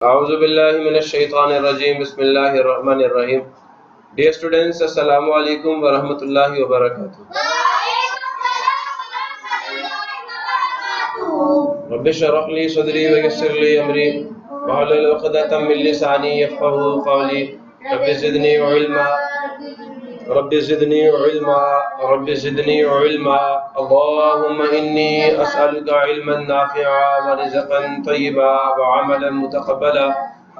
A'udhu billahi minash shaitanir rajim. Bismillahir rahmanir rahim. Dear students, assalamu alaikum wa rahmatullahi wa barakatuh. Rabbi shrah li sadri wa yassir li amri wahlul 'uqdatam min lisani yafqahu qawli. Rabbi zidni ilma. Rabbi zidni ilma. Rabbi zidni ilma. Allahumma inni as'aluka ilman nafi'a wa rizqan tayyiba wa 'amalan mutaqabbala.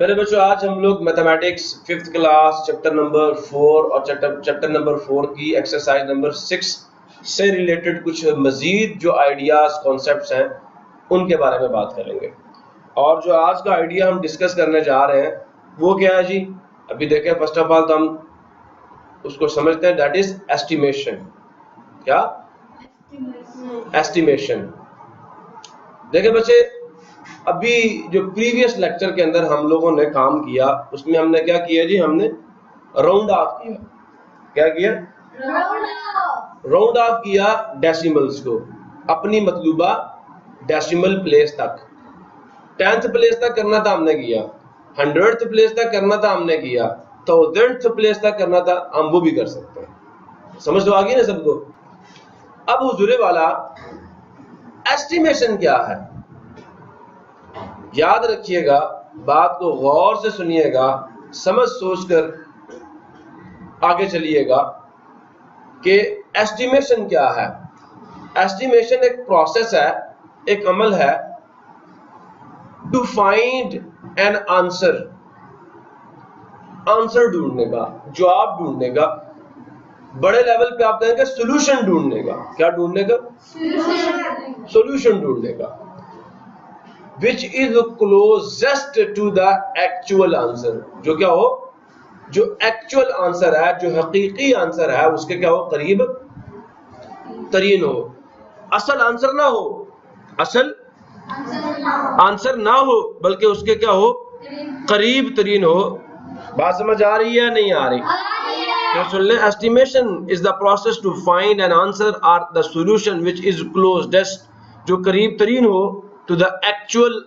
मेरे बच्चों, आज हम लोग mathematics 5th class chapter number 4 और chapter number 4 की exercise number 6 से related कुछ मजीद जो आइडियाज कॉन्सेप्ट्स हैं उनके बारे में बात करेंगे। और जो आज का आइडिया हम डिस्कस करने जा रहे हैं वो क्या है जी? अभी देखें, फर्स्ट ऑफ ऑल तो हम उसको समझते हैं, दैट इज एस्टिमेशन। क्या? एस्टिमेशन। देखें बच्चे, अभी जो प्रीवियस लेक्चर के अंदर हम लोगों ने काम किया उसमें हमने क्या किया जी? हमने राउंड ऑफ किया। क्या किया? राउंड ऑफ किया डेसिमल्स को अपनी मतलूबा डेसिमल प्लेस तक। 10th प्लेस तक करना था हमने किया, 100th प्लेस तक करना था हमने किया, 1000th प्लेस तक करना था, हम वो भी कर सकते हैं। समझ तो आ गई ना सबको? अब हुजूरे वाला एस्टिमेशन क्या है? याद रखिएगा, बात को गौर से सुनिएगा, समझ सोचकर आगे चलिएगा कि एस्टिमेशन क्या है। एस्टिमेशन एक प्रोसेस है, एक अमल है to find an answer, answer ढूंढने का, जवाब ढूंढने का। बड़े लेवल पे आप कहेंगे सॉल्यूशन ढूंढने का। क्या ढूंढने का? सॉल्यूशन ढूंढने का। Which is closest to the actual answer. जो क्या हो? जो एक्चुअल आंसर है, जो हकीकी आंसर है, उसके क्या हो? करीब तरीन हो। असल आंसर ना हो, असल आंसर ना हो, बल्कि उसके क्या हो? करीब तरीन हो। बात समझ आ रही है? नहीं आ रही? तो सुन ले, estimation is the process to find an answer और the solution which is closest, जो करीब तरीन हो टू द एक्चुअल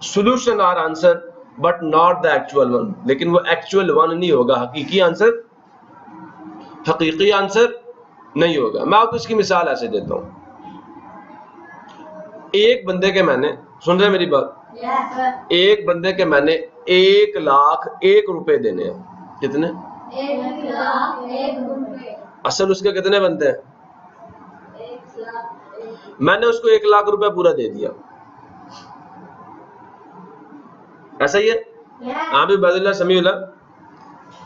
सॉल्यूशन और answer, but not the actual one. लेकिन वो एक्चुअल वन नहीं होगा, हकीकी आंसर, हकीकी आंसर नहीं होगा। मैं आपको इसकी मिसाल ऐसे देता हूं। एक बंदे के मैंने, सुन रहे मेरी बात? एक बंदे के मैंने 1,01,000 रुपए देने हैं। कितने? 1,01,000 रुपए। असल उसके कितने बनते हैं? 1,00,000। मैंने उसको 1,00,000 रुपए पूरा दे दिया। ऐसा ही है? हाँ भी बदला समीउल्ला।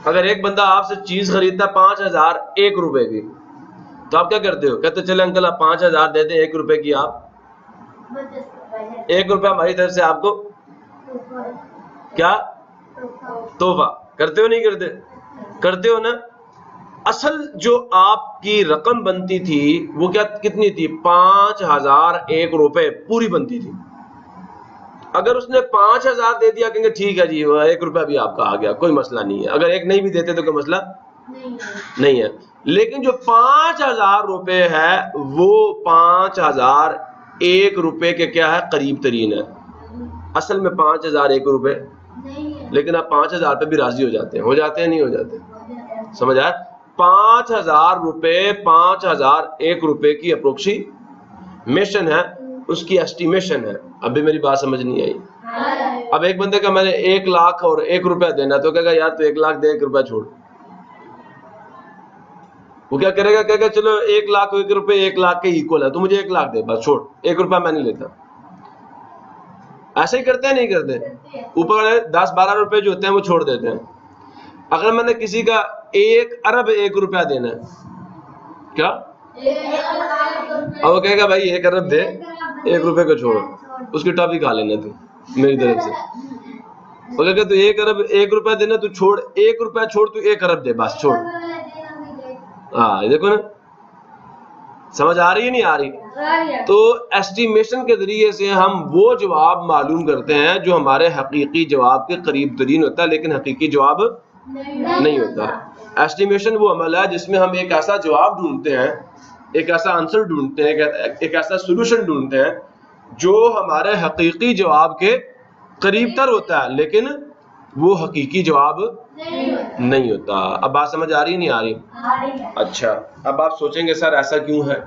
अगर एक बंदा आपसे चीज खरीदता 5,001 रुपए की, तो आप क्या करते हो? कहते चले अंकल आप 5,000 दे दे, 1 रुपए की आप 1 रुपया हमारी तरफ से आपको क्या तोहफा करते हो? नहीं करते? करते हो ना? असल जो आपकी रकम बनती थी वो क्या, कितनी थी? 5,001 रुपए पूरी बनती थी। अगर उसने 5,000 दे दिया, कहेंगे ठीक है जी, 1 रुपया भी आपका आ गया, कोई मसला नहीं है। अगर एक नहीं भी देते तो कोई मसला नहीं है। लेकिन जो 5,000 रुपए है वो 5,001 रुपए के क्या है? करीब तरीन है। असल में 5,001 रुपए, लेकिन आप 5,000 पे भी राजी हो जाते हैं, नहीं हो जाते? समझ आया? 5,000 रुपए 5,001 रुपए की अप्रोक्सीमेशन है, उसकी एस्टिमेशन है। अभी मेरी बात समझ नहीं आई? अब एक बंदे का मैंने 1,00,000 और 1 रुपया देना, तो कहेगा यार तो 1,00,000 दे, 1 रुपया छोड़। वो क्या करेगा? कहेगा चलो 1,00,000 1 रुपए 1,00,000 के इक्वल है, तो मुझे 1,00,000 दे, बस छोड़, 1 रुपया मैं नहीं लेता। ऐसे ही करते हैं, नहीं करते? ऊपर 10-12 रुपए जो होते हैं वो छोड़ देते हैं। अगर मैंने किसी का 1 अरब 1 रुपया देना है, क्या? अब वो कहेगा भाई 1 अरब दे, 1 रुपए को छोड़, उसकी टॉफी खा लेना तू मेरी तरफ से। वो कहेगा तू 1 अरब 1 रुपया देना, तू छोड़, 1 रुपया छोड़, तू 1 अरब दे, बस छोड़। हाँ देखो ना, समझ आ रही है नहीं आ रही? तो एस्टिमेशन के जरिए से हम वो जवाब मालूम करते हैं जो हमारे हकीकी जवाब के करीब तरीन होता है, लेकिन हकीकी जवाब नहीं होता। एस्टिमेशन वो अमल है जिसमें हम एक ऐसा जवाब ढूंढते हैं, एक ऐसा आंसर ढूंढते हैं, एक ऐसा सोल्यूशन ढूंढते हैं जो हमारे हकीकी जवाब के करीब तर होता है, लेकिन वो हकीकी जवाब नहीं होता। अब बात समझ आ रही है नहीं आ रही? अच्छा, अब आप सोचेंगे सर ऐसा क्यों है?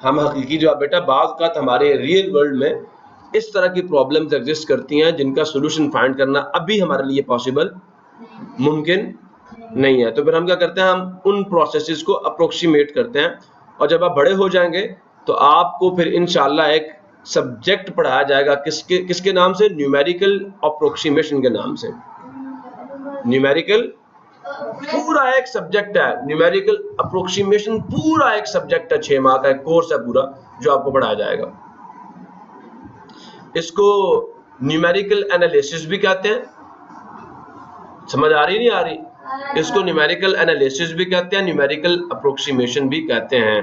हम हकीकी जवाब, बेटा बात का हमारे रियल वर्ल्ड में इस तरह की प्रॉब्लम्स एग्जिस्ट करती हैं जिनका सोल्यूशन फाइंड करना अभी हमारे लिए पॉसिबल मुमकिन नहीं है। तो फिर हम क्या करते हैं, हम उन प्रोसेसेस को अप्रोक्सीमेट करते हैं, और जब आप बड़े हो जाएंगे तो आपको फिर इंशाल्लाह एक सब्जेक्ट पढ़ाया जाएगा किसके नाम से? न्यूमेरिकल अप्रोक्सीमेशन के नाम से। न्यूमेरिकल पूरा एक सब्जेक्ट है, न्यूमेरिकल अप्रोक्सीमेशन पूरा एक सब्जेक्ट है, 6 माह का एक कोर्स है पूरा जो आपको पढ़ाया जाएगा। इसको न्यूमेरिकल एनालिसिस भी कहते हैं। समझ आ रही नहीं आ रही? इसको न्यूमेरिकल एनालिसिस भी कहते हैं, न्यूमेरिकल अप्रोक्सीमेशन भी कहते हैं,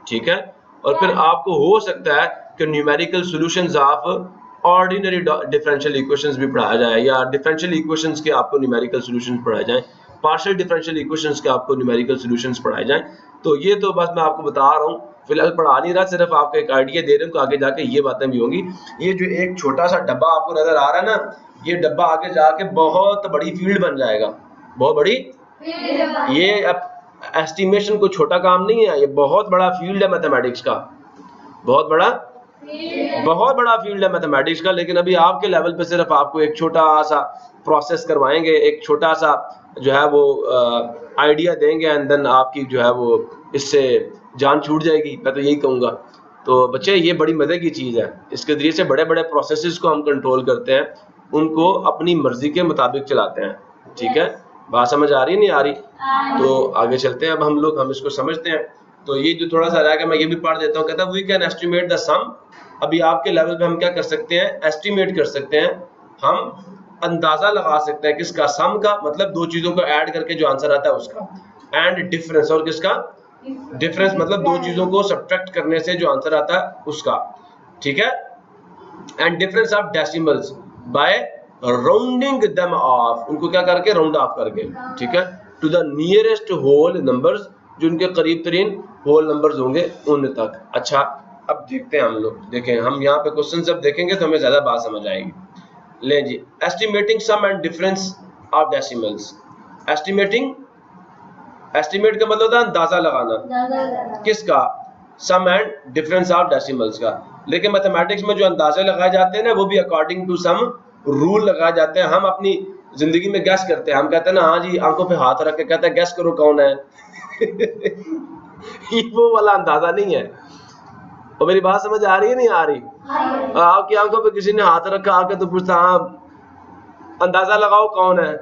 ठीक है। और फिर आपको हो सकता है कि numerical solutions of ordinary differential equations भी पढ़ाया जाए, या डिफरेंशियल इक्वेशंस के आपको न्यूमेरिकल सॉल्यूशंस पढ़ाए जाएं, पार्शियल डिफरेंशियल इक्वेशंस के आपको न्यूमेरिकल सॉल्यूशंस पढ़ाए जाएं। तो ये तो बस मैं आपको बता रहा हूँ, फिलहाल पढ़ा नहीं रहा, सिर्फ आपको एक आइडिया दे रहे हूँ कि आगे जाके ये बातें भी होंगी। ये जो एक छोटा सा डब्बा आपको नजर आ रहा है ना, ये डब्बा आगे जाके बहुत बड़ी फील्ड बन जाएगा, बहुत बड़ी। ये एस्टिमेशन को छोटा काम नहीं है, ये बहुत बड़ा फील्ड है मैथमेटिक्स का, बहुत बड़ा फील्ड है मैथमेटिक्स का। लेकिन अभी आपके लेवल पे सिर्फ आपको एक छोटा सा प्रोसेस करवाएंगे, एक छोटा सा जो है वो आइडिया देंगे, एंड देन आपकी जो है वो इससे जान छूट जाएगी, मैं तो यही कहूँगा। तो बच्चे ये बड़ी मजे की चीज़ है, इसके जरिए से बड़े बड़े प्रोसेसेस को हम कंट्रोल करते हैं, उनको अपनी मर्जी के मुताबिक चलाते हैं, ठीक है। बात समझ आ रही नहीं आ रही? तो आगे चलते हैं, अब हम इसको समझते हैं। तो ये जो थोड़ा सा रहा है मैं ये भी पढ़ देता हूँ। कहता है वी कैन एस्टिमेट द सम। अभी आपके लेवल पे हम क्या कर सकते हैं? एस्टिमेट कर सकते हैं, हम अंदाजा लगा सकते हैं किसका? सम का, मतलब दो चीजों को ऐड करके जो आंसर आता है उसका, एंड डिफरेंस, और किसका? डिफरेंस मतलब दो चीजों को सब्ट्रैक्ट करने से जो आंसर आता है उसका, ठीक है। And difference of decimals by rounding them off, उनको क्या करके? राउंड ऑफ करके, ठीक है, to the nearest whole numbers, जो उनके करीब तरीन होल नंबर्स होंगे उन तक। अच्छा, अब देखते हैं हम लोग, देखें हम यहाँ पे क्वेश्चन जब देखेंगे तो हमें ज्यादा बात समझ आएगी। ले जी, estimating sum and difference of decimals. Estimate का मतलब होता है अंदाजा लगाना, किसका? Sum and difference of decimals का। लेकिन मैथमेटिक्स में जो अंदाजे लगाए जाते हैं ना, वो भी अकॉर्डिंग टू सम रूल लगाए जाते हैं। हम अपनी जिंदगी में गैस करते हैं, हम कहते हैं ना, हाँ जी, आंखों पे हाथ रख के कहते हैं गैस करो कौन है। ये वो वाला अंदाजा नहीं है। और मेरी बात समझ आ रही है नहीं आ रही? आपकी आंखों पे किसी ने हाथ रखा, आके तो पूछता हाँ अंदाजा लगाओ कौन है,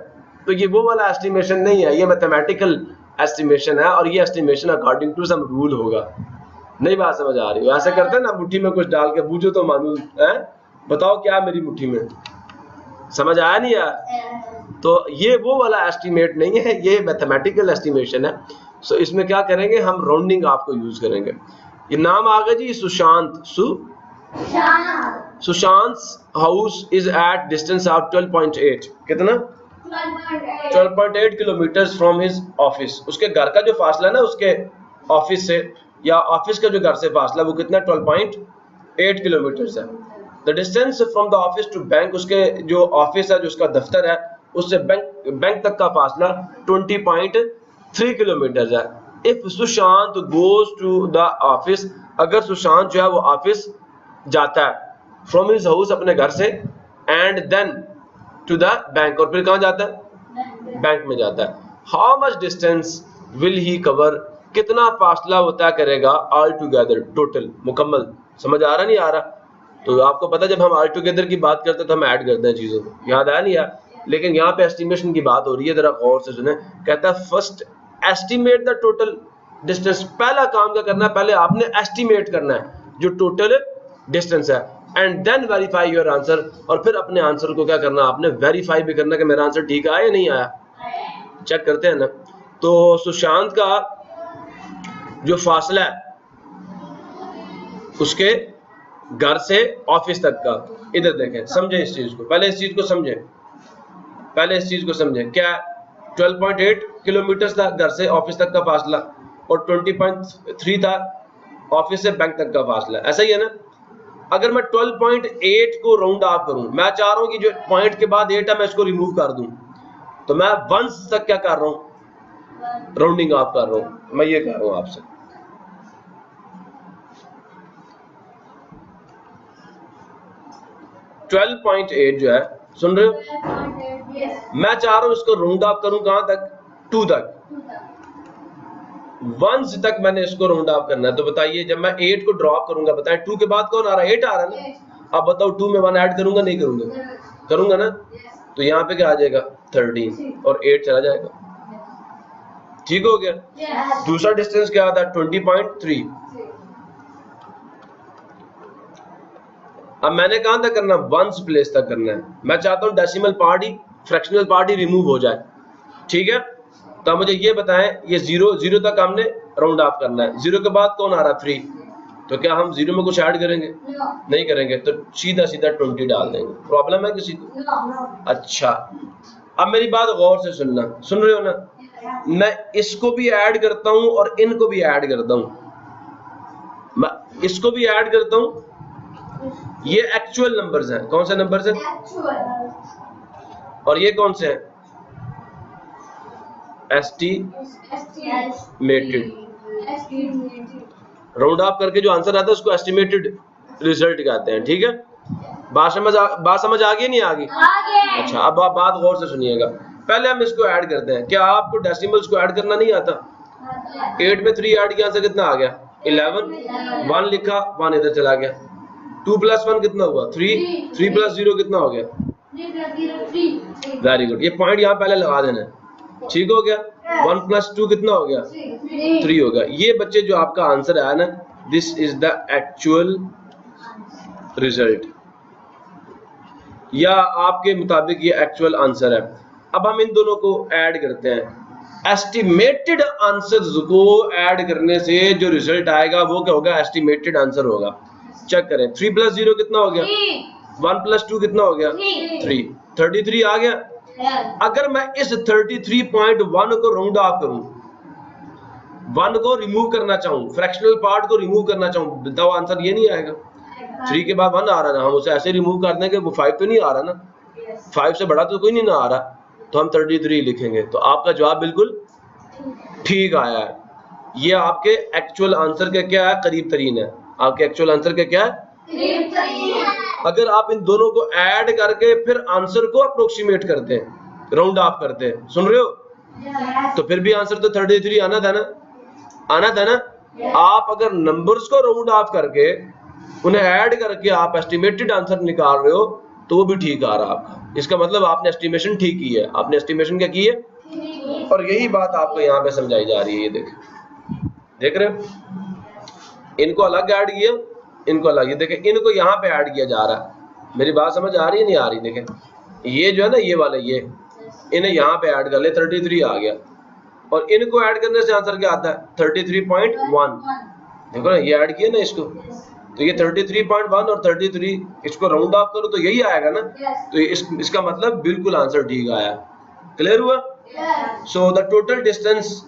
तो ये वो वाला एस्टिमेशन नहीं है, ये मैथमेटिकल एस्टिमेशन है, और ये estimation according to some rule होगा। नहीं बात समझ आ रही? ऐसे करते हैं ना, मुट्ठी में कुछ डाल के बूझो तो मालूम है, बताओ क्या मेरी मुट्ठी में, समझ आया नहीं यार? तो ये वो वाला एस्टिमेट नहीं है, ये मैथमेटिकल एस्टिमेशन है। सो इसमें क्या करेंगे हम? राउंडिंग आपको यूज करेंगे। ये नाम आ गया जी, Sushant. Sushant house is at distance of 12.8, कितना? 12.8 किलोमीटर फ्रॉम हिज ऑफिस। उसके घर का जो फासला है ना उसके ऑफिस से, या ऑफिस का जो घर से फासला, वो कितना? 12.8 किलोमीटर है। The distance from the office to bank, उसके जो ऑफिस है, जो उसका दफ्तर है, उससे बैंक तक का फासला 20.3 किलोमीटर है। If Sushant goes to the office, अगर सुशांत जो है वो ऑफिस जाता है, फ्रॉम हिज हाउस, अपने घर से, and then to the bank, और फिर कहाँ जाता है? बैंक में जाता है। How much distance will he cover, कितना फासला होता करेगा? ऑल टुगेदर, टोटल, मुकम्मल। समझ आ रहा नहीं आ रहा? तो आपको पता, जब हम ऑल टुगेदर की बात करते हैं तो हम ऐड करते हैं चीजों को, याद आया नहीं यार? लेकिन यहाँ पे एस्टिमेशन की बात हो रही है, जरा गौर से सुने। कहता है first estimate the total distance. पहला काम क्या करना है? पहले आपने एस्टिमेट करना है जो टोटल डिस्टेंस है, and then verify your answer, और फिर अपने आंसर को क्या करना? आपने वेरीफाई भी करना कि मेरा आंसर ठीक आया या नहीं आया, चेक करते हैं ना। तो सुशांत का जो फासला है उसके घर से ऑफिस तक का। इधर देखें, समझे इस चीज को, पहले इस चीज को समझे, पहले इस चीज को समझे। क्या 12.8 किलोमीटर था घर से ऑफिस तक का फासला, और 20.3 था ऑफिस से बैंक तक का फासला, ऐसा ही है ना। अगर मैं 12.8 को राउंड ऑफ करूं, मैं चाह रहा हूं कि जो पॉइंट के बाद 8 है मैं इसको रिमूव कर दूं, तो मैं वंस तक क्या कर रहा हूं, राउंडिंग ऑफ कर रहा हूं। मैं ये कह रहा हूं आपसे, 12.8 जो है, सुन रहे हो, मैं चाह रहा हूं इसको राउंड ऑफ करूं कहां तक, 2 तक, वंस तक मैंने इसको राउंड ऑफ करना है। तो बताइए जब मैं 8 को ड्रॉप करूंगा, बताएं 2 के बाद कौन आ रहा है, 8 आ रहा है ना। अब बताओ 2 में 1 ऐड करूंगा नहीं करूंगा, करूंगा ना, तो यहाँ पे क्या आ जाएगा 13 और 8 चला जाएगा, ठीक हो गया। दूसरा डिस्टेंस क्या था 20.3। अब मैंने कहां तक करना, वंस प्लेस तक करना है। मैं चाहता हूं डेसिमल पार्ट ही, फ्रैक्शनल पार्ट ही रिमूव हो जाए, ठीक है। तो मुझे ये बताएं, ये 0 तक हमने राउंड ऑफ करना है, 0 के बाद कौन आ रहा है 3, तो क्या हम 0 में कुछ ऐड करेंगे, नहीं करेंगे, तो सीधा सीधा 20 डाल देंगे। प्रॉब्लम है किसी को? अच्छा, अब मेरी बात गौर से सुनना, सुन रहे हो ना, मैं इसको भी ऐड करता हूं और इनको भी ऐड करता हूं, मैं इसको भी ऐड करता हूं। ये एक्चुअल नंबर्स हैं, कौन से नंबर्स हैं, और ये कौन से हैं, एस्टिमेटेड। राउंड ऑफ करके जो आंसर आता है उसको एस्टिमेटेड रिजल्ट कहते हैं, ठीक है। बात समझ आ गई नहीं आ गई? अच्छा, अब आप बात गौर से सुनिएगा। पहले हम इसको ऐड करते हैं। क्या आपको डेसिमल्स को ऐड करना नहीं आता? 8 में 3 ऐड किया, आंसर कितना आ गया 11। 1 लिखा, 1 इधर चला गया। 2 + 1 कितना हुआ 3। 3 + 0 कितना हो गया, वेरी गुड। ये पॉइंट यहाँ पहले लगा देना है, ठीक हो गया। 1 + 2 कितना हो गया 3 हो गया। ये बच्चे जो आपका आंसर आया ना, this is the actual result, या आपके मुताबिक ये एक्चुअल आंसर है। अब हम इन दोनों को ऐड करते हैं। एस्टिमेटेड आंसर्स को ऐड करने से जो रिजल्ट आएगा वो क्या होगा, एस्टिमेटेड आंसर होगा। चेक करें, 3 + 0 कितना हो गया 1 + 2 कितना हो गया 3। 33 आ गया। अगर मैं इस 33.1 को राउंड ऑफ करूं, 1 को रिमूव करना चाहूं, फ्रैक्शनल पार्ट को रिमूव करना चाहूं, बताओ आंसर ये नहीं आएगा। 3 के बाद 1 आ रहा ना, हम उसे ऐसे रिमूव कर देंगे, वो 5 तो नहीं आ रहा ना, 5 से बड़ा तो कोई नहीं ना आ रहा, तो हम 33 लिखेंगे। तो आपका जवाब बिल्कुल ठीक आया है। ये आपके एक्चुअल आंसर के क्या है, करीब तरीन है। आपके एक्चुअल आंसर के क्या है, करीब तरीन है। अगर आप इन दोनों को ऐड करके फिर आंसर को अप्रोक्सीमेट करते हैं, राउंड ऑफ करते हैं, सुन रहे हो, तो फिर भी आंसर तो 33 आना था ना, आना था ना। आप अगर नंबर्स को राउंड ऑफ करके उन्हें ऐड करके आप एस्टिमेटेड आंसर निकाल रहे हो, तो वो भी ठीक आ रहा आपका। इसका मतलब आपने एस्टिमेशन ठीक की है, आपने एस्टिमेशन क्या की है, और यही बात आपको यहाँ पे समझाई जा रही है। ये देख रहे हो, इनको अलग ऐड किया, इनको अलग, ये देखें इनको यहाँ पे ऐड किया जा रहा है। मेरी बात समझ आ रही है नहीं आ रही? देखें ये जो है ना, ये वाले, ये इन्हें यहाँ पे ऐड कर ले, 33 आ गया, और इनको ऐड करने से आंसर क्या आता है 33.1। देखो ना, ये ऐड किया ना इसको, तो ये 33.1 और 33, इसको राउंड ऑफ करो तो यही आएगा ना। तो इसका मतलब बिल्कुल आंसर ठीक आया। क्लियर हुआ? So the total distance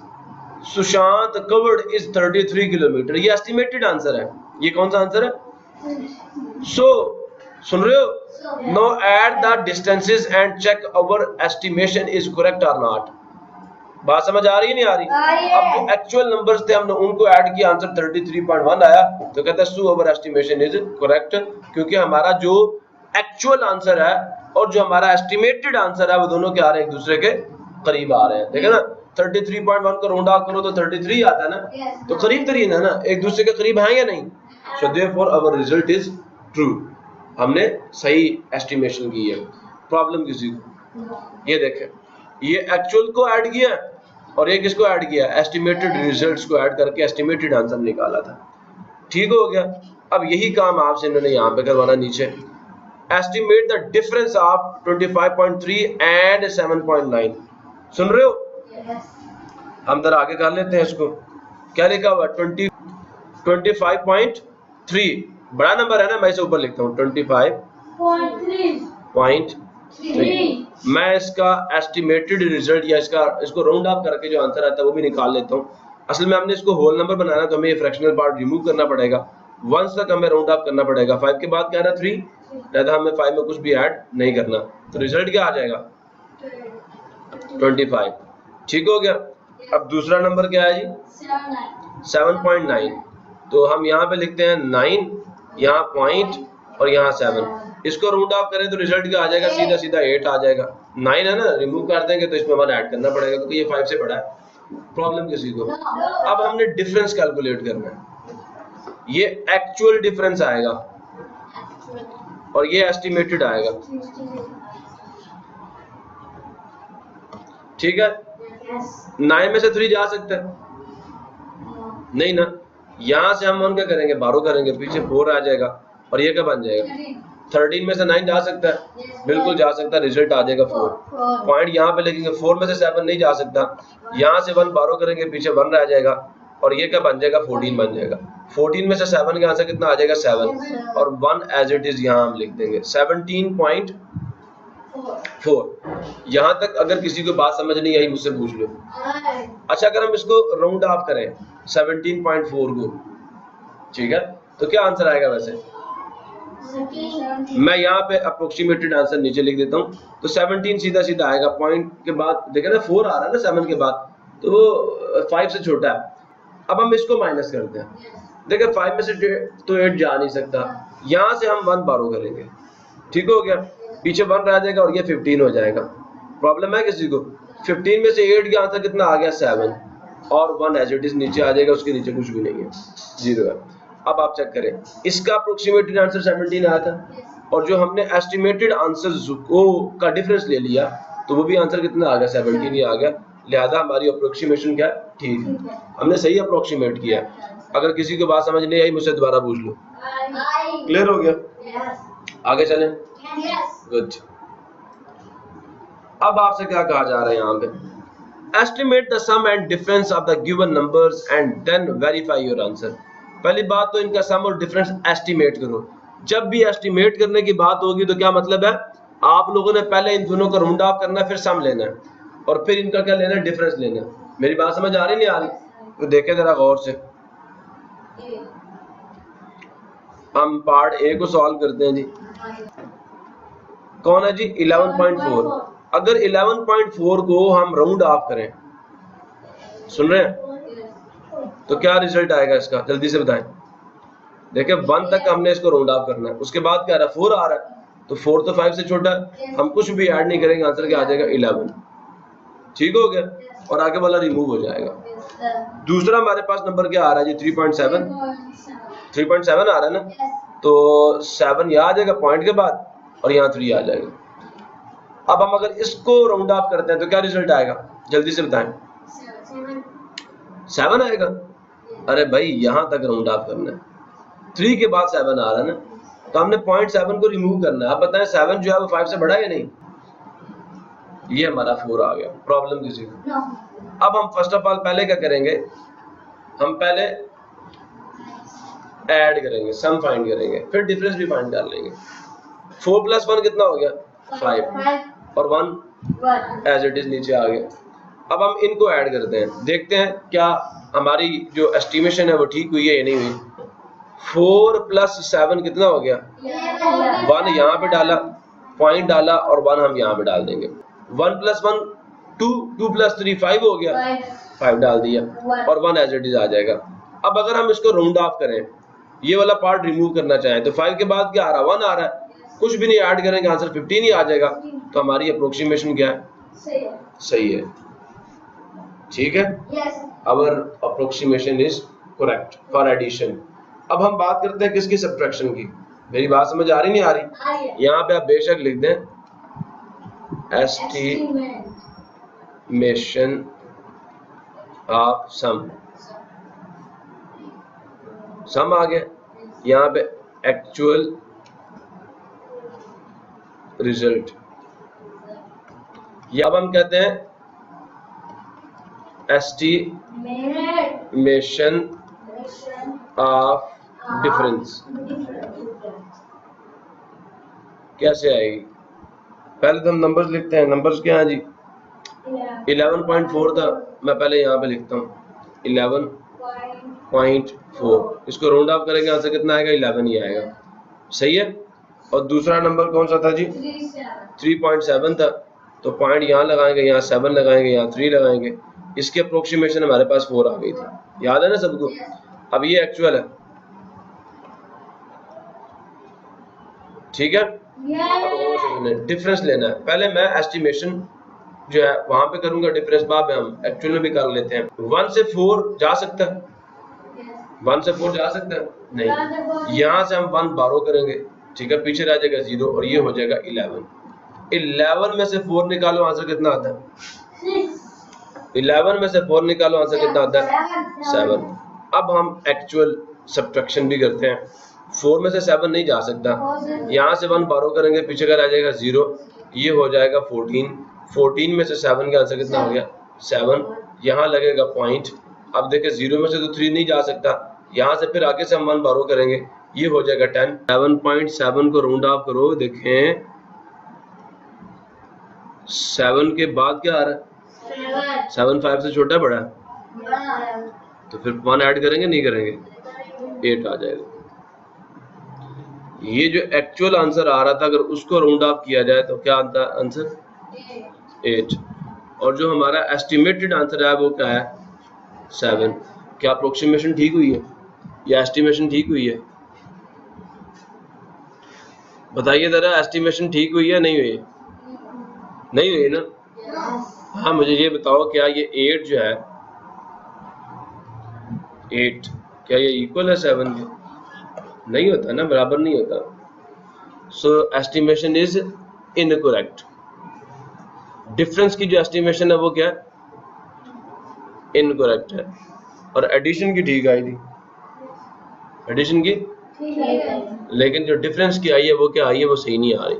Sushant covered is 33 kilometre. ये एस्टिमेटेड आंसर है। ये कौन सा आंसर है? सो सुन रहे हो, now add the distances and check our estimation is correct और नॉट। बात समझ आ रही है नहीं आ रही? अब जो एक्चुअल नंबर्स थे हमने उनको ऐड किया, आंसर 33.1 आया, तो कहता है सो अवर एस्टिमेशन इज करेक्ट, क्योंकि हमारा जो एक्चुअल आंसर है और जो हमारा एस्टिमेटेड आंसर है वो दोनों क्या आ रहे हैं, एक दूसरे के करीब आ रहे हैं। देखा ना, 33.1 को राउंड ऑफ करो तो 33 आता है ना, तो करीब तरीन है ना, एक दूसरे के करीब है या नहीं। So therefore our result is true, हमने सही एस्टिमेशन की है। प्रॉब्लम किसी को? ये देखें, ये एक्चुअल को ऐड किया और एक इसको ऐड किया, एस्टिमेटेड रिजल्ट्स को ऐड करके एस्टिमेटेड आंसर निकाला था। ठीक हो गया। अब यही काम आपसे इन्होंने यहाँ पे करवाना नीचे। Estimate the difference of 25.3 and 7.9। सुन रहे हो? हम जरा आगे कर लेते हैं इसको। क्या लिखा हुआ 25.3 3 बड़ा नंबर है ना, मैं इसे ऊपर लिखता हूँ 25.3। मैं इसका एस्टिमेटेड रिजल्ट या इसको राउंड ऑफ करके जो आंसर आता है वो भी निकाल लेता हूँ। असल में हमने इसको होल नंबर बनाना तो हमें ये फ्रैक्शनल पार्ट रिमूव करना पड़ेगा, वंस तक हमें राउंड ऑफ करना पड़ेगा। 5 के बाद क्या रहा 3, लिहाजा हमें 5 में कुछ भी ऐड नहीं करना, तो रिजल्ट क्या आ जाएगा 25। ठीक हो गया। अब दूसरा नंबर क्या है जी 7.9, तो हम यहाँ पे लिखते हैं 9, यहाँ पॉइंट और यहाँ 7, इसको राउंड ऑफ करें तो रिजल्ट क्या आ जाएगा, सीधा सीधा 8 आ जाएगा। 9 है ना, रिमूव कर देंगे तो इसमें 1 ऐड करना पड़ेगा क्योंकि ये 5 से बड़ा है। प्रॉब्लम किसी को। अब हमने डिफरेंस कैलकुलेट करना है, ये एक्चुअल डिफरेंस आएगा और ये एस्टिमेटेड आएगा। ठीक है, 9 में से 3 जा सकता है नहीं ना, यहां से हम 1 क्या करेंगे, बारो करेंगे, पीछे 4 आ जाएगा और ये क्या बन जाएगा 13 में से 9 जा सकता है, बिल्कुल जा सकता है, रिजल्ट आ जाएगा 4। पॉइंट यहाँ पे लिखेंगे, 4 में से 7 नहीं जा सकता, यहाँ से 1 बारो करेंगे, पीछे 1 रह जाएगा और ये क्या बन जाएगा 14 बन जाएगा। 14 में से 7 का आंसर कितना आ जाएगा 7 और 1 एज इट इज यहाँ हम लिख देंगे 17.4। यहाँ तक अगर किसी को बात समझ नहीं आई मुझसे पूछ लो। अच्छा, अगर हम इसको राउंड ऑफ करें 17.4 को, ठीक है, तो क्या आंसर आएगा वैसे, मैं यहाँ पे अप्रोक्सीमेटेड आंसर नीचे लिख देता हूँ, तो 17 सीधा सीधा आएगा। पॉइंट के बाद देखे ना 4 आ रहा है ना 7 के बाद, तो वो 5 से छोटा है। अब हम इसको माइनस करते हैं, देखिए 5 में से तो 8 जा नहीं सकता, यहाँ से हम 1 बारो करेंगे, ठीक हो गया, पीछे 1 रह जाएगा और ये 15 हो जाएगा। प्रॉब्लम है किसी को, 15 में से 8 का आंसर कितना आ गया 7 और 1 एज इट इज नीचे आ जाएगा, उसके नीचे कुछ भी नहीं है, 0 है। अब आप चेक करें, इसका अप्रोक्सीमेटेड आंसर 17 आया था और जो हमने एस्टिमेटेड आंसर का डिफरेंस ले लिया तो वो भी आंसर कितना आ गया 17 ही आ गया। लिहाजा हमारी अप्रोक्सीमेशन क्या है, ठीक है, हमने सही अप्रोक्सीमेट किया। अगर किसी को बात समझ नहीं आई मुझसे दोबारा पूछ लो। क्लियर हो गया? आगे चलें। गुड। अब आपसे क्या कहा जा रहा है यहाँ पे, estimate the sum and difference of the given numbers and then verify your answer. पहली बात तो इनका सम और डिफरेंस एस्टिमेट करो। जब भी एस्टिमेट करने की बात होगी तो क्या मतलब है, आप लोगों ने पहले इन दोनों को राउंड ऑफ करना है, फिर सम लेना है और फिर इनका क्या लेना है, डिफरेंस लेना है। मेरी बात समझ आ रही नहीं आ रही? तो देखें जरा गौर से, हम पार्ट ए को सॉल्व करते हैं जी। कौन है जी 11.4। अगर 11.4 को हम राउंड ऑफ करें, सुन रहे हैं, तो क्या रिजल्ट आएगा इसका, जल्दी से बताएं। देखिए 1 तक हमने इसको राउंड ऑफ करना है, उसके बाद क्या आ रहा है 4 आ रहा है, तो 4 तो 5 से छोटा है, हम कुछ भी ऐड नहीं करेंगे, आंसर क्या आ जाएगा 11। ठीक हो गया, और आगे वाला रिमूव हो जाएगा। दूसरा हमारे पास नंबर क्या आ रहा है जी 3.7 आ रहा है ना, तो 7 यहाँ आ जाएगा पॉइंट के बाद और यहाँ 3 आ जाएगा। अब हम अगर इसको राउंड ऑफ करते हैं तो क्या रिजल्ट आएगा, जल्दी से बताएं। 7 आएगा। अरे भाई यहाँ तक राउंड ऑफ करना है, 3 के बाद 7 आ रहा है ना, तो हमने 0.7 को रिमूव करना है। अब बताएं 7 जो है वो 5 से बड़ा है या नहीं, ये हमारा 4 आ गया। प्रॉब्लम किसी को? अब हम फर्स्ट ऑफ ऑल पहले क्या करेंगे, हम पहले ऐड करेंगे, सम फाइंड करेंगे, फिर डिफरेंस भी फाइंड कर लेंगे। 4 + 1 कितना हो गया 5 और 1 एज इट इज नीचे आ गया। अब हम इनको ऐड करते हैं, देखते हैं क्या हमारी जो एस्टिमेशन है वो ठीक हुई है या नहीं हुई। 4 + 7 कितना हो गया 1 यहाँ पे डाला, पॉइंट डाला और 1 हम यहाँ पे डाल देंगे। 1 + 1 2, 2 + 3 5 हो गया, 5 डाल दिया और 1 एज इट इज आ जाएगा। अब अगर हम इसको राउंड ऑफ करें, ये वाला पार्ट रिमूव करना चाहें, तो 5 के बाद क्या आ रहा है 1 आ रहा है, कुछ भी नहीं ऐड करेंगे, आंसर 15 ही आ जाएगा। तो हमारी अप्रोक्सीमेशन क्या है, सही है। ठीक है, our approximation is correct for addition. अब हम बात करते हैं किसकी, सब्ट्रैक्शन की। मेरी बात समझ आ रही नहीं आ रही? यहाँ पे आप बेशक लिख दें एस्टिमेशन ऑफ सम आ गया, यहाँ पे एक्चुअल रिजल्ट, या अब हम कहते हैं एस्टिमेशन ऑफ डिफरेंस कैसे आएगी? पहले तो हम नंबर्स लिखते हैं। नंबर्स क्या है जी? 11.4 था, मैं पहले यहाँ पे लिखता हूँ 11.4। इसको राउंड ऑफ करेंगे, आंसर कितना आएगा? 11 ही आएगा। सही है। और दूसरा नंबर कौन सा था जी? 3.7 था, तो पॉइंट यहाँ लगाएंगे, यहाँ 7 लगाएंगे, यहाँ 3 लगाएंगे। इसके अप्रोक्सीमेशन हमारे पास 4 आ गई थी। याद है ना सबको? अब ये एक्चुअल है, ठीक है। अब डिफरेंस लेना है। पहले मैं एस्टिमेशन जो है वहां पे करूंगा, डिफरेंस बाद में हम एक्चुअल में भी कर लेते हैं। 1 से 4 जा सकता है? 1 से 4 जा सकता है? नहीं। यहाँ से हम 1 बारो करेंगे, ठीक है, पीछे रह जाएगा 0 और ये हो जाएगा 11। 11 में से 4 निकालो, आंसर कितना आता है? 11 में से 4 निकालो, आंसर कितना आता है? 7। अब हम एक्चुअल सब्ट्रैक्शन भी करते हैं। 4 में से 7 नहीं जा सकता, यहाँ से 1 बारो करेंगे, पीछे का रह जाएगा 0, ये हो जाएगा 14। 14 में से 7 का आंसर कितना हो गया? 7। यहाँ लगेगा पॉइंट। अब देखें 0 में से तो 3 नहीं जा सकता, यहाँ से फिर आगे से हम 1 बारो करेंगे, ये हो जाएगा 10। 7.7 को राउंड ऑफ करो, देखें 7 के बाद क्या आ रहा है? 7 5 से छोटा बड़ा है, तो फिर 1 ऐड करेंगे? नहीं करेंगे, 8 आ जाएगा। ये जो एक्चुअल आंसर आ रहा था, अगर उसको राउंड ऑफ किया जाए तो क्या आता है आंसर? 8। और जो हमारा एस्टिमेटेड आंसर है वो क्या है? 7। क्या अप्रोक्सीमेशन ठीक हुई है या एस्टिमेशन ठीक हुई है? बताइए जरा, एस्टिमेशन ठीक हुई है नहीं हुई? नहीं हुई ना? हाँ, मुझे ये बताओ, क्या ये 8 जो है 8 क्या ये इक्वल है 7 के? नहीं होता ना, बराबर नहीं होता। सो एस्टिमेशन इज इनकरेक्ट। डिफरेंस की जो एस्टिमेशन है वो क्या है? इनकरेक्ट है। और एडिशन की ठीक आई थी, एडिशन की, लेकिन जो डिफरेंस की आई है वो क्या आई है? वो सही नहीं आ रही,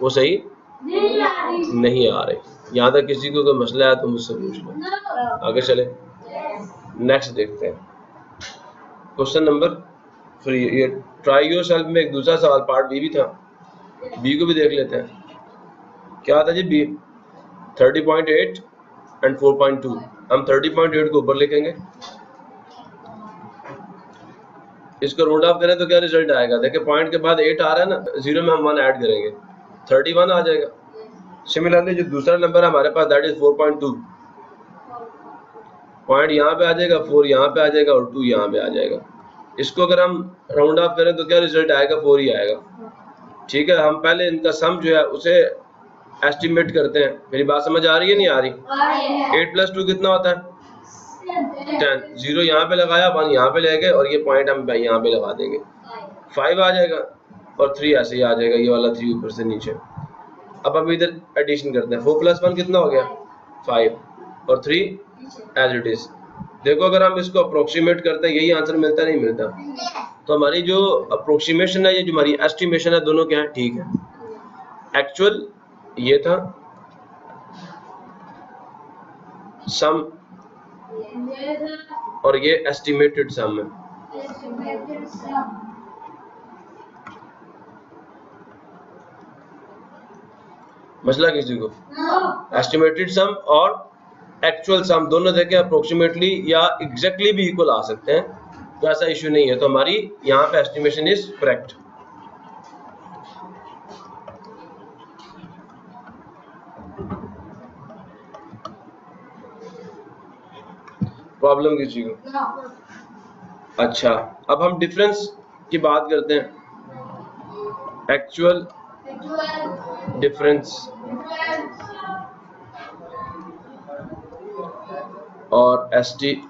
वो सही नहीं आ रही। यहाँ तक किसी को कोई मसला है तो मुझसे पूछ लो, आगे चले। नेक्स्ट देखते हैं क्वेश्चन नंबर 3। ये ट्राई योर सेल्फ में एक दूसरा सवाल पार्ट बी भी था, बी को भी देख लेते हैं। क्या था जी बी? 30.8 एंड 4.2। हम 30.8 को ऊपर लिखेंगे, इसको राउंड ऑफ करें तो क्या रिजल्ट आएगा? देखिए पॉइंट के बाद 8 आ रहा है ना, 0 में हम 1 ऐड करेंगे, 31 आ जाएगा। सिमिलरली जो दूसरा नंबर है हमारे पास, दैट इज 4.2। पॉइंट यहाँ पे आ जाएगा, 4 यहाँ पे आ जाएगा और 2 यहाँ पे आ जाएगा। इसको अगर हम राउंड ऑफ करें तो क्या रिजल्ट आएगा? 4 ही आएगा। ठीक है, हम पहले इनका सम जो है उसे एस्टिमेट करते हैं। मेरी बात समझ आ रही है नहीं आ रही? 8 + 2 कितना होता है? 10। 0 यहाँ पे लगाया, 1 यहाँ पे ले गए और ये पॉइंट हम यहाँ पे लगा देंगे, 5 आ जाएगा और 3 ऐसे ही आ जाएगा, ये वाला 3 ऊपर से नीचे। अब हम इधर एडिशन करते हैं, 4 + 1 कितना हो गया? 5 और 3 एज इट इज। देखो अगर हम इसको अप्रोक्सीमेट करते हैं यही आंसर मिलता नहीं मिलता? तो हमारी जो अप्रोक्सीमेशन है, ये जो हमारी एस्टिमेशन है, दोनों क्या है? ठीक है। एक्चुअल ये था, सम और ये एस्टिमेटेड सम है। मसला किसी को? एस्टिमेटेड सम और एक्चुअल सम दोनों देखें अप्रोक्सीमेटली या एग्जैक्टली भी इक्वल आ सकते हैं, तो ऐसा इश्यू नहीं है। तो हमारी यहाँ पे एस्टिमेशन इज करेक्ट। प्रॉब्लम किसी को? अच्छा, अब हम डिफरेंस की बात करते हैं। एक्चुअल डिफरेंस और एस्टिमेटेड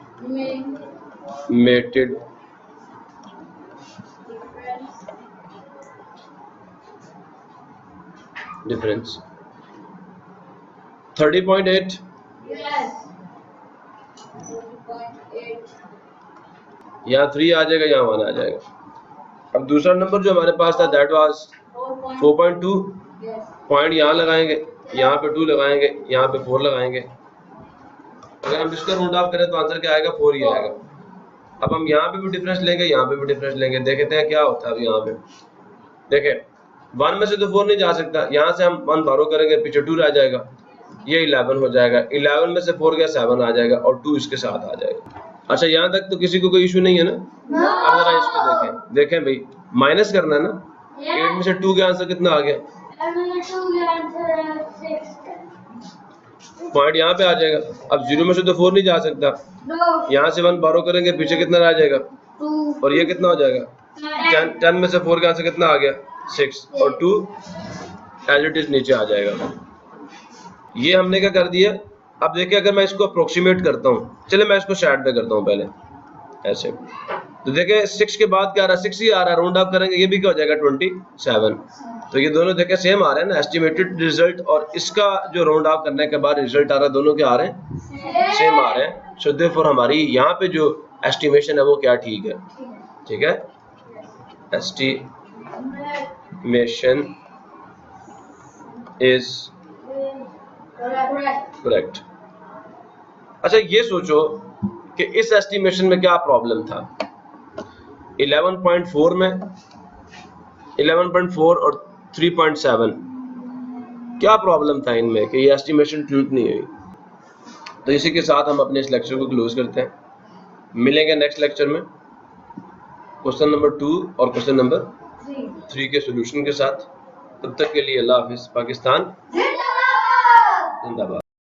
डिफरेंस। 30.8 यहाँ 3 आ जाएगा, यहाँ 1 आ जाएगा। अब दूसरा नंबर जो हमारे पास था दैट वाज 4.2। पॉइंट यहाँ लगाएंगे, यहाँ पे 2 लगाएंगे, यहाँ पे 4 लगाएंगे। अगर हम इसको राउंड ऑफ करें तो आंसर क्या आएगा? 4 ही आएगा। अब हम यहाँ पे भी डिफरेंस लेंगे, यहाँ पे भी डिफरेंस लेंगे, देखते हैं क्या होता है। अब यहाँ पे देखें 1 में से तो 4 नहीं जा सकता, यहाँ से हम 1 बारो करेंगे, पीछे 2 रह जाएगा, ये 11 हो जाएगा, 11 में से 4 गया 7 आ जाएगा और 2 इसके साथ आ जाएगा। अच्छा यहाँ तक तो किसी को कोई इशू नहीं है ना? अब जरा इसको देखें भाई, माइनस करना है ना, 8 में से 2 का आंसर कितना आ गया? पॉइंट यहाँ पे आ जाएगा। अब 0 में से तो 4 नहीं जा सकता, यहाँ से 1 बारो करेंगे, पीछे कितना रह जाएगा? 2 और ये कितना हो जाएगा? 10 में से 4 का आंसर कितना आ गया? 6 और 2 एज इट इज नीचे आ जाएगा। ये हमने क्या कर दिया। अब देखिए अगर मैं इसको अप्रोक्सीमेट करता हूँ, चले मैं इसको शैड पे करता हूँ पहले ऐसे, तो देखिए 6 के बाद क्या आ रहा है? 6 ही आ रहा है, राउंड अप करेंगे, ये भी क्या हो जाएगा? 27। तो ये दोनों देखे सेम आ रहे हैं ना, एस्टिमेटेड रिजल्ट और इसका जो राउंड अप करने के बाद रिजल्ट आ रहा है, दोनों क्या आ रहे हैं? सेम आ रहे हैं। सो देयरफॉर हमारी यहाँ पे जो एस्टिमेशन है वो क्या ठीक है? ठीक है, एस्टिमेशन इज करेक्ट। अच्छा ये सोचो कि इस एस्टिमेशन में क्या प्रॉब्लम था? 11.4 में 11.4 और 3.7 क्या प्रॉब्लम था इनमें कि ये एस्टिमेशन ठीक नहीं हुई? तो इसी के साथ हम अपने इस लेक्चर को क्लोज करते हैं। मिलेंगे नेक्स्ट लेक्चर में क्वेश्चन नंबर 2 और क्वेश्चन नंबर 3 के सॉल्यूशन के साथ। तब तक के लिए अल्लाह हाफिज। पाकिस्तान जिंदाबाद।